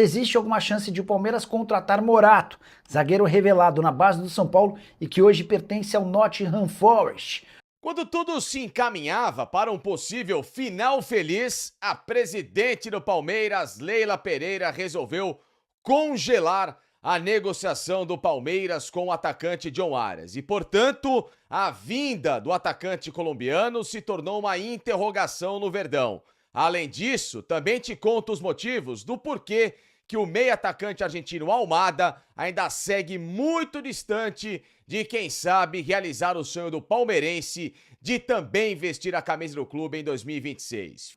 Existe alguma chance de o Palmeiras contratar Morato, zagueiro revelado na base do São Paulo e que hoje pertence ao Nottingham Forest? Quando tudo se encaminhava para um possível final feliz, a presidente do Palmeiras, Leila Pereira, resolveu congelar a negociação do Palmeiras com o atacante John Arias. E, portanto, a vinda do atacante colombiano se tornou uma interrogação no Verdão. Além disso, também te conto os motivos do porquê que o meio atacante argentino Almada ainda segue muito distante de, quem sabe, realizar o sonho do palmeirense de também vestir a camisa do clube em 2026.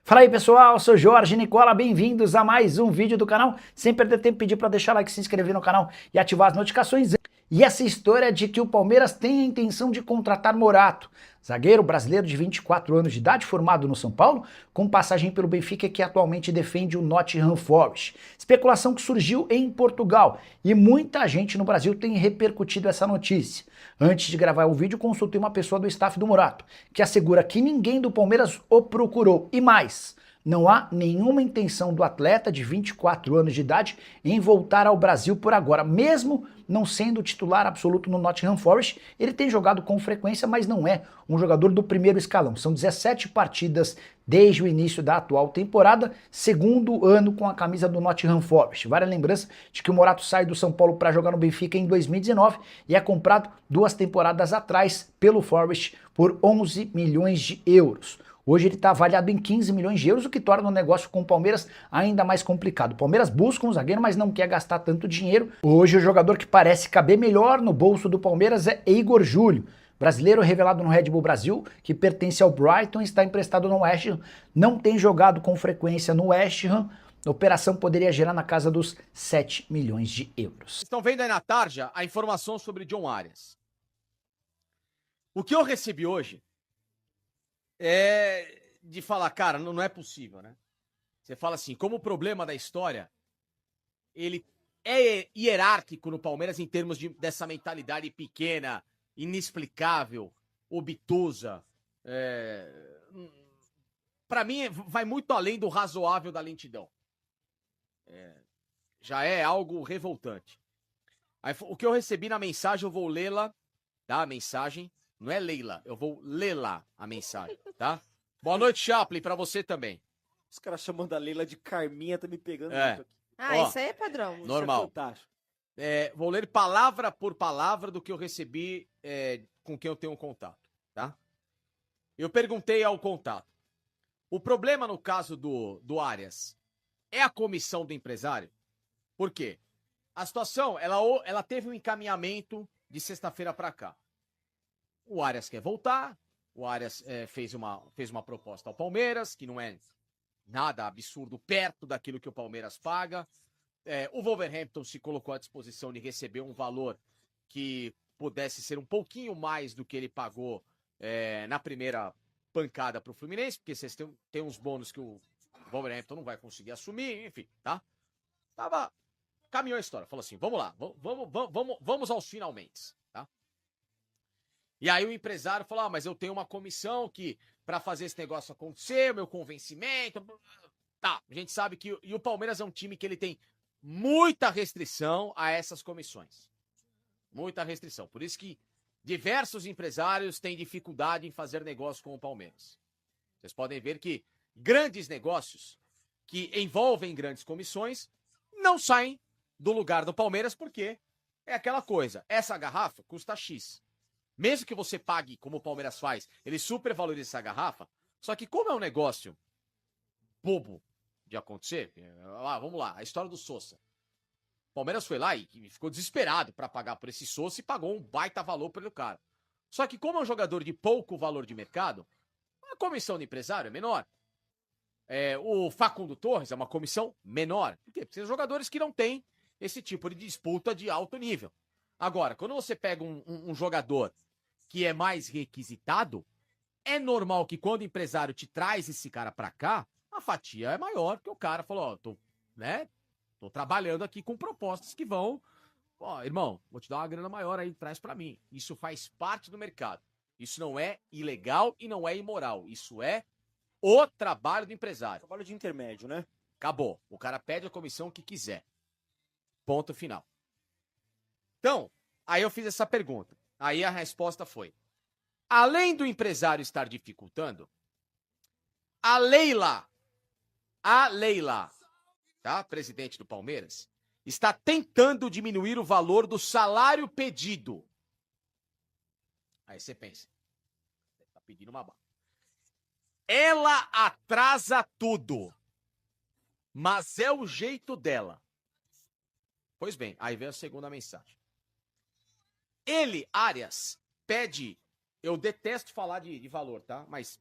Fala aí pessoal, sou Jorge Nicola, bem-vindos a mais um vídeo do canal. Sem perder tempo, pedir para deixar like, se inscrever no canal e ativar as notificações. E essa história de que o Palmeiras tem a intenção de contratar Morato, zagueiro brasileiro de 24 anos de idade, formado no São Paulo, com passagem pelo Benfica, que atualmente defende o Nottingham Forest. Especulação que surgiu em Portugal e muita gente no Brasil tem repercutido essa notícia. Antes de gravar o vídeo, consultei uma pessoa do staff do Morato, que assegura que ninguém do Palmeiras o procurou. E mais, não há nenhuma intenção do atleta de 24 anos de idade em voltar ao Brasil por agora. Mesmo não sendo titular absoluto no Nottingham Forest, ele tem jogado com frequência, mas não é um jogador do primeiro escalão. São 17 partidas desde o início da atual temporada, segundo ano com a camisa do Nottingham Forest. Vale a lembrança de que o Morato sai do São Paulo para jogar no Benfica em 2019 e é comprado 2 temporadas atrás pelo Forest por 11 milhões de euros. Hoje ele está avaliado em 15 milhões de euros, o que torna o negócio com o Palmeiras ainda mais complicado. O Palmeiras busca um zagueiro, mas não quer gastar tanto dinheiro. Hoje o jogador que parece caber melhor no bolso do Palmeiras é Igor Júlio, brasileiro revelado no Red Bull Brasil, que pertence ao Brighton e está emprestado no West Ham. Não tem jogado com frequência no West Ham. A operação poderia gerar na casa dos 7 milhões de euros. Estão vendo aí na tarja a informação sobre John Arias. O que eu recebi hoje é de falar, cara, não é possível, né? Você fala assim, como o problema da história, ele é hierárquico no Palmeiras em termos dessa mentalidade pequena, inexplicável, obtusa. Pra mim, vai muito além do razoável da lentidão. Já é algo revoltante. Aí, o que eu recebi na mensagem, eu vou lê-la, tá? A mensagem. Não é Leila, eu vou lê-la a mensagem, tá? Boa noite, Chaplin, pra você também. Os caras chamando a Leila de Carminha, tá me pegando É. muito aqui. Ah, Ó, isso aí é padrão. normal. Isso é fantástico. Vou ler palavra por palavra do que eu recebi com quem eu tenho contato, tá? Eu perguntei ao contato. O problema no caso do Arias é a comissão do empresário? Por quê? A situação, ela teve um encaminhamento de sexta-feira pra cá. O Arias quer voltar, o Arias fez uma proposta ao Palmeiras, que não é nada absurdo perto daquilo que o Palmeiras paga. O Wolverhampton se colocou à disposição de receber um valor que pudesse ser um pouquinho mais do que ele pagou na primeira pancada para o Fluminense, porque vocês têm uns bônus que o Wolverhampton não vai conseguir assumir, enfim, tá? Caminhou a história, falou assim, vamos lá, vamos aos finalmente, tá? E aí o empresário falou, mas eu tenho uma comissão que, pra fazer esse negócio acontecer, meu convencimento... Tá, a gente sabe que o Palmeiras é um time que ele tem muita restrição a essas comissões. Muita restrição. Por isso que diversos empresários têm dificuldade em fazer negócio com o Palmeiras. Vocês podem ver que grandes negócios que envolvem grandes comissões não saem do lugar do Palmeiras porque é aquela coisa, essa garrafa custa X. Mesmo que você pague, como o Palmeiras faz, ele supervaloriza essa garrafa, só que como é um negócio bobo de acontecer, vamos lá, a história do Sosa. O Palmeiras foi lá e ficou desesperado para pagar por esse Sosa e pagou um baita valor pelo cara. Só que como é um jogador de pouco valor de mercado, a comissão do empresário é menor. O Facundo Torres é uma comissão menor. Por quê? Porque são jogadores que não têm esse tipo de disputa de alto nível. Agora, quando você pega um jogador que é mais requisitado, é normal que quando o empresário te traz esse cara pra cá, a fatia é maior, porque o cara falou, tô trabalhando aqui com propostas que vão, irmão, vou te dar uma grana maior aí, traz pra mim. Isso faz parte do mercado. Isso não é ilegal e não é imoral. Isso é o trabalho do empresário. Trabalho de intermédio, né? Acabou. O cara pede a comissão que quiser. Ponto final. Então, aí eu fiz essa pergunta. Aí a resposta foi: além do empresário estar dificultando, a Leila, tá? Presidente do Palmeiras, está tentando diminuir o valor do salário pedido. Aí você pensa, tá pedindo uma bala. Ela atrasa tudo, mas é o jeito dela. Pois bem, aí vem a segunda mensagem. Ele, Arias, pede... Eu detesto falar de valor, tá? Mas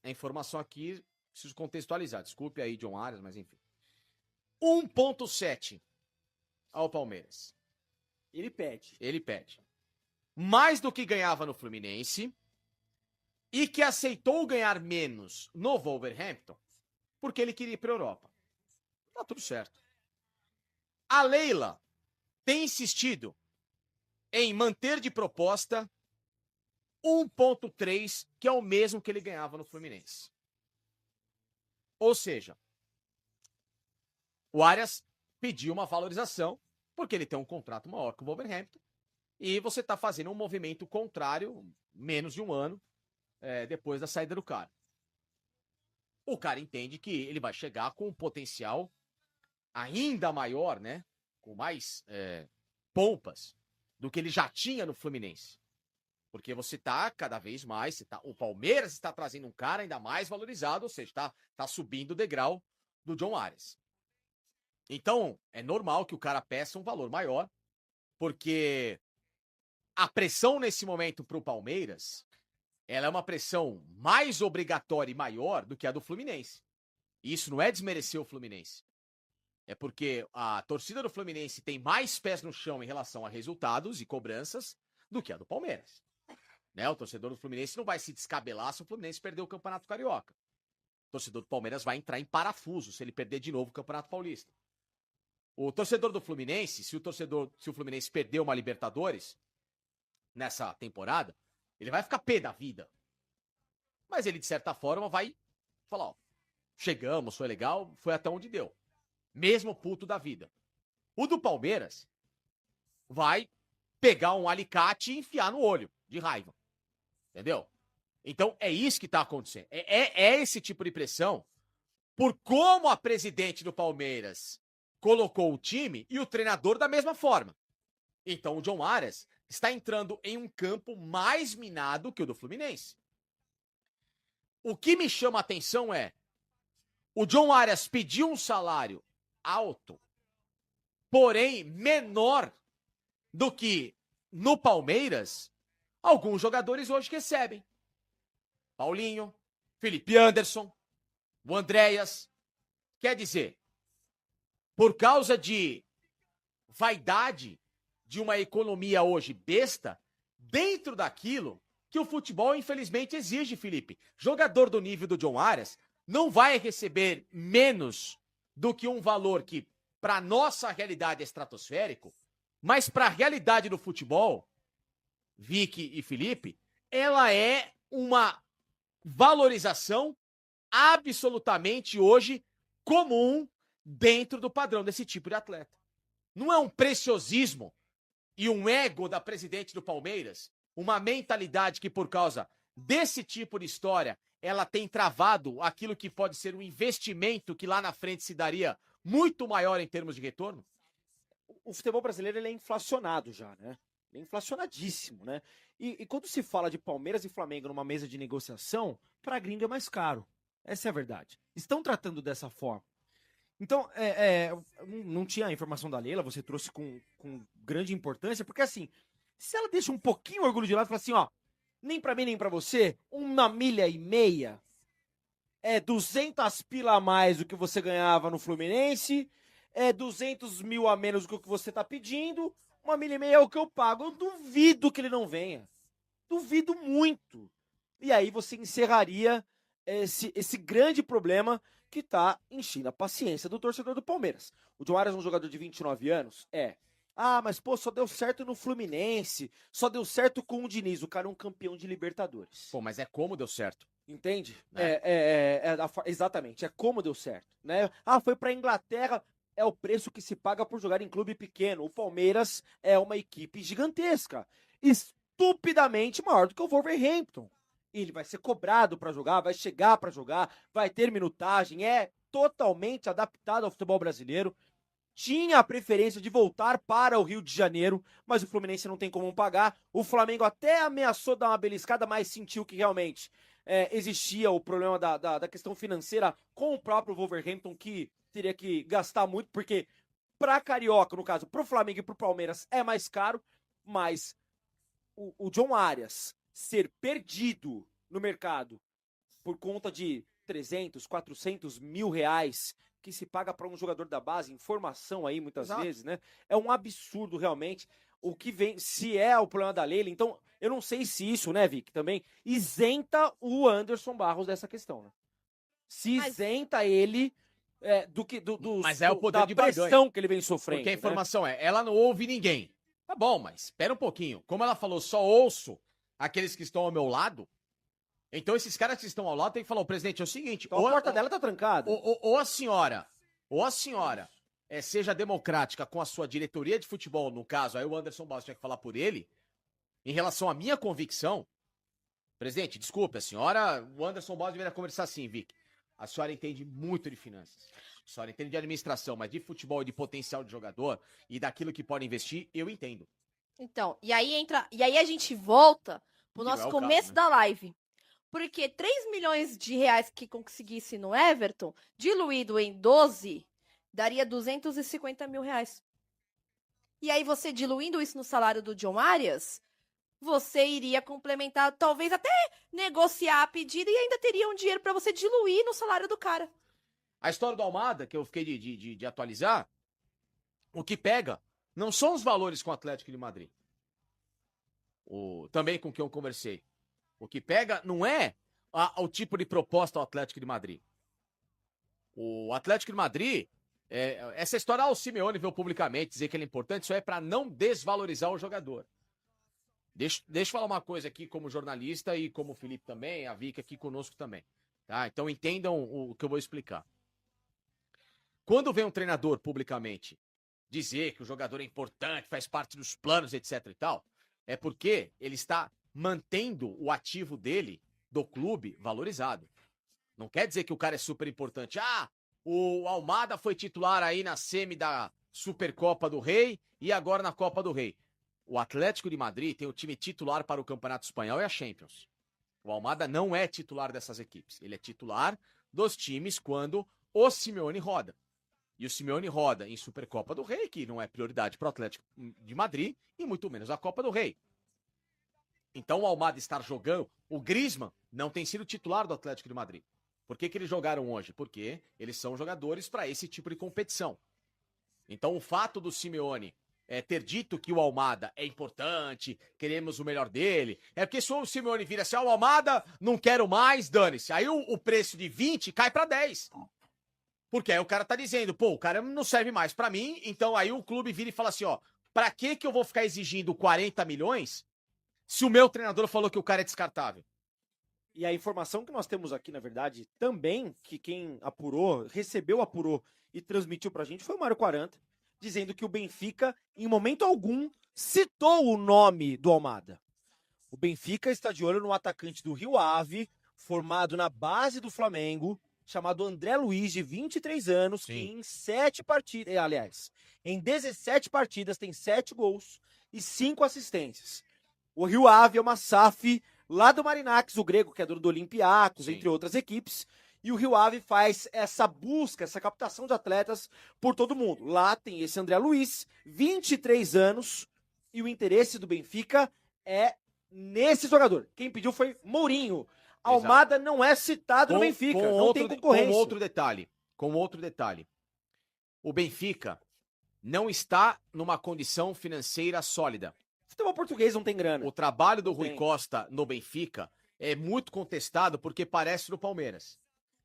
a informação aqui, preciso contextualizar. Desculpe aí, John Arias, mas enfim. 1,7 ao Palmeiras. Ele pede. Ele pede. Mais do que ganhava no Fluminense e que aceitou ganhar menos no Wolverhampton porque ele queria ir para a Europa. Tá tudo certo. A Leila tem insistido em manter de proposta 1,3, que é o mesmo que ele ganhava no Fluminense. Ou seja, o Arias pediu uma valorização porque ele tem um contrato maior que o Wolverhampton e você está fazendo um movimento contrário, menos de um ano, depois da saída do cara. O cara entende que ele vai chegar com um potencial ainda maior, né? Com mais pompas do que ele já tinha no Fluminense. Porque você tá cada vez mais, o Palmeiras está trazendo um cara ainda mais valorizado, ou seja, tá subindo o degrau do John Arias. Então, é normal que o cara peça um valor maior, porque a pressão nesse momento pro Palmeiras, ela é uma pressão mais obrigatória e maior do que a do Fluminense. E isso não é desmerecer o Fluminense. É porque a torcida do Fluminense tem mais pés no chão em relação a resultados e cobranças do que a do Palmeiras. Né? O torcedor do Fluminense não vai se descabelar se o Fluminense perder o Campeonato Carioca. O torcedor do Palmeiras vai entrar em parafuso se ele perder de novo o Campeonato Paulista. O torcedor do Fluminense, se o Fluminense perder uma Libertadores nessa temporada, ele vai ficar pé da vida. Mas ele, de certa forma, vai falar, ó, chegamos, foi legal, foi até onde deu. Mesmo puto da vida. O do Palmeiras vai pegar um alicate e enfiar no olho, de raiva. Entendeu? Então, é isso que tá acontecendo. É esse tipo de pressão por como a presidente do Palmeiras colocou o time e o treinador da mesma forma. Então, o John Arias está entrando em um campo mais minado que o do Fluminense. O que me chama a atenção é o John Arias pediu um salário alto, porém menor do que no Palmeiras alguns jogadores hoje recebem. Paulinho, Felipe Anderson, o Andréas. Quer dizer, por causa de vaidade de uma economia hoje besta, dentro daquilo que o futebol infelizmente exige, Felipe. Jogador do nível do John Arias não vai receber menos do que um valor que, para nossa realidade, é estratosférico, mas para a realidade do futebol, Vicky e Felipe, ela é uma valorização absolutamente hoje comum dentro do padrão desse tipo de atleta. Não é um preciosismo e um ego da presidente do Palmeiras, uma mentalidade que, por causa desse tipo de história, ela tem travado aquilo que pode ser um investimento que lá na frente se daria muito maior em termos de retorno? O futebol brasileiro ele é inflacionado já, né? Ele é inflacionadíssimo, né? E quando se fala de Palmeiras e Flamengo numa mesa de negociação, para gringo é mais caro. Essa é a verdade. Estão tratando dessa forma. Então, não tinha a informação da Leila, você trouxe com grande importância, porque assim, se ela deixa um pouquinho o orgulho de lado e fala assim, ó, nem pra mim nem pra você, 1,5 milha é 200 pila a mais do que você ganhava no Fluminense, é 200 mil a menos do que você tá pedindo, 1,5 milha é o que eu pago. Eu duvido que ele não venha. Duvido muito. E aí você encerraria esse grande problema que tá enchendo a paciência do torcedor do Palmeiras. O John Arias é um jogador de 29 anos? Ah, mas pô, só deu certo no Fluminense, só deu certo com o Diniz, o cara é um campeão de Libertadores. Pô, mas é como deu certo. Entende? Né? Exatamente, é como deu certo, né? Foi pra Inglaterra, é o preço que se paga por jogar em clube pequeno. O Palmeiras é uma equipe gigantesca, estupidamente maior do que o Wolverhampton. Ele vai ser cobrado pra jogar, vai chegar pra jogar, vai ter minutagem, é totalmente adaptado ao futebol brasileiro. Tinha a preferência de voltar para o Rio de Janeiro, mas o Fluminense não tem como pagar. O Flamengo até ameaçou dar uma beliscada, mas sentiu que realmente existia o problema da questão financeira com o próprio Wolverhampton, que teria que gastar muito, porque para Carioca, no caso, para o Flamengo e para o Palmeiras é mais caro, mas o John Arias ser perdido no mercado por conta de 300, 400 mil reais que se paga para um jogador da base, informação aí muitas Exato. vezes, né? É um absurdo realmente. O que vem, se é o problema da Leila, então eu não sei se isso, né, Vic, também isenta o Anderson Barros dessa questão, né? Se Mas- isenta ele Mas é o poder da de barganha. pressão que ele vem sofrendo. Porque a né? informação ela não ouve ninguém. Tá bom, mas espera um pouquinho. Como ela falou, só ouço aqueles que estão ao meu lado. Então esses caras que estão ao lado têm que falar, o presidente, é o seguinte, Então a porta dela tá trancada. ou a senhora seja democrática com a sua diretoria de futebol, no caso, aí o Anderson Barros tinha que falar por ele, em relação à minha convicção, presidente, desculpe, a senhora, o Anderson Barros deveria conversar assim, Vic, a senhora entende muito de finanças, a senhora entende de administração, mas de futebol e de potencial de jogador e daquilo que pode investir, eu entendo. Então, e aí a gente volta pro Que nosso não é o começo caso, né? da live. Porque 3 milhões de reais que conseguisse no Everton, diluído em 12, daria 250 mil reais. E aí você diluindo isso no salário do John Arias, você iria complementar, talvez até negociar a pedida e ainda teria um dinheiro para você diluir no salário do cara. A história do Almada, que eu fiquei de atualizar, o que pega não são os valores com o Atlético de Madrid. Também com quem eu conversei. O que pega não é o tipo de proposta ao Atlético de Madrid. O Atlético de Madrid, essa história, o Simeone veio publicamente dizer que ele é importante, isso é para não desvalorizar o jogador. Deixa eu falar uma coisa aqui como jornalista e como o Felipe também, a Vika aqui conosco também. Tá? Então entendam o que eu vou explicar. Quando vem um treinador publicamente dizer que o jogador é importante, faz parte dos planos, etc e tal, é porque ele está mantendo o ativo dele, do clube, valorizado. Não quer dizer que o cara é super importante. O Almada foi titular aí na semi da Supercopa do Rei e agora na Copa do Rei. O Atlético de Madrid tem o time titular para o Campeonato Espanhol e a Champions. O Almada não é titular dessas equipes. Ele é titular dos times quando o Simeone roda. E o Simeone roda em Supercopa do Rei, que não é prioridade para o Atlético de Madrid, e muito menos a Copa do Rei. Então o Almada estar jogando, o Griezmann não tem sido titular do Atlético de Madrid. Por que eles jogaram hoje? Porque eles são jogadores para esse tipo de competição. Então o fato do Simeone ter dito que o Almada é importante, queremos o melhor dele, é porque se o Simeone vira assim, o Almada, não quero mais, dane-se. Aí o preço de 20 cai para 10. Porque aí o cara tá dizendo, o cara não serve mais pra mim, então aí o clube vira e fala assim, pra que eu vou ficar exigindo 40 milhões se o meu treinador falou que o cara é descartável? E a informação que nós temos aqui, na verdade, também, que quem apurou e transmitiu pra gente foi o Mário 40, dizendo que o Benfica, em momento algum, citou o nome do Almada. O Benfica está de olho no atacante do Rio Ave, formado na base do Flamengo, chamado André Luiz, de 23 anos, Sim. que em 7 partidas, aliás, em 17 partidas tem 7 gols e 5 assistências. O Rio Ave é uma SAF lá do Marinakis, o grego, que é dono do Olympiacos, Sim. entre outras equipes, e o Rio Ave faz essa busca, essa captação de atletas por todo mundo. Lá tem esse André Luiz, 23 anos, e o interesse do Benfica é nesse jogador. Quem pediu foi Mourinho. Almada não é citado no Benfica, não tem concorrência. Com outro detalhe. O Benfica não está numa condição financeira sólida. O futebol português não tem grana. O trabalho do Não Rui tem. Costa no Benfica é muito contestado porque parece no Palmeiras.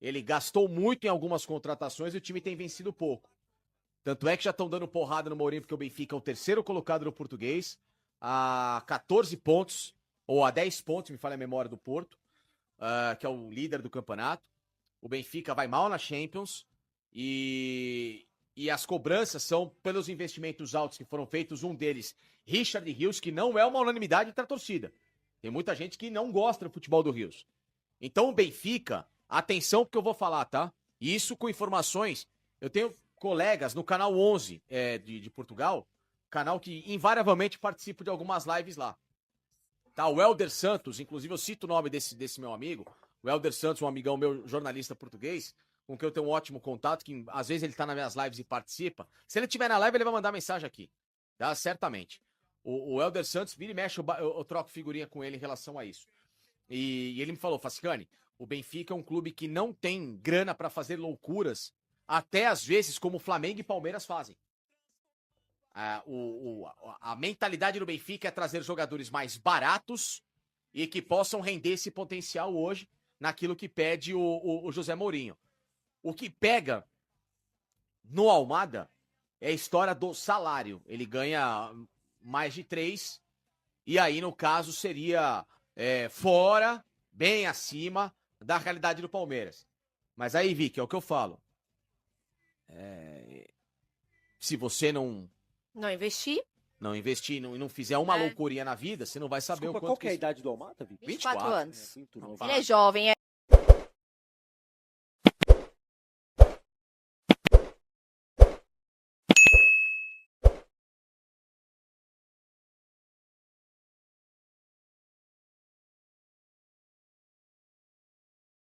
Ele gastou muito em algumas contratações e o time tem vencido pouco. Tanto é que já estão dando porrada no Mourinho porque o Benfica é o terceiro colocado no português, a 14 pontos, ou a 10 pontos, me falha a memória do Porto. que é o líder do campeonato. O Benfica vai mal na Champions e as cobranças são pelos investimentos altos que foram feitos. Um deles, Richard Rios, que não é uma unanimidade entre a torcida. Tem muita gente que não gosta do futebol do Rios. Então o Benfica, atenção porque eu vou falar, tá? E isso com informações. Eu tenho colegas no canal 11 de Portugal, canal que invariavelmente participa de algumas lives lá. Tá, o Helder Santos, inclusive eu cito o nome desse meu amigo, o Helder Santos, um amigão meu, jornalista português, com quem eu tenho um ótimo contato, que às vezes ele tá nas minhas lives e participa. Se ele estiver na live, ele vai mandar mensagem aqui, tá? Certamente. O Helder Santos, vira e mexe, eu troco figurinha com ele em relação a isso. E ele me falou, Fascani, o Benfica é um clube que não tem grana pra fazer loucuras, até às vezes como Flamengo e Palmeiras fazem. A mentalidade do Benfica é trazer jogadores mais baratos e que possam render esse potencial hoje naquilo que pede o José Mourinho. O que pega no Almada é a história do salário. Ele ganha mais de 3, e aí, no caso, seria fora, bem acima da realidade do Palmeiras. Mas aí, Vicky, é o que eu falo. Se você não investir e não fizer uma loucurinha na vida, você não vai saber Desculpa, o quanto qual que é a idade do Almada, Vitor? 24 anos. Muito novo. Ele é jovem,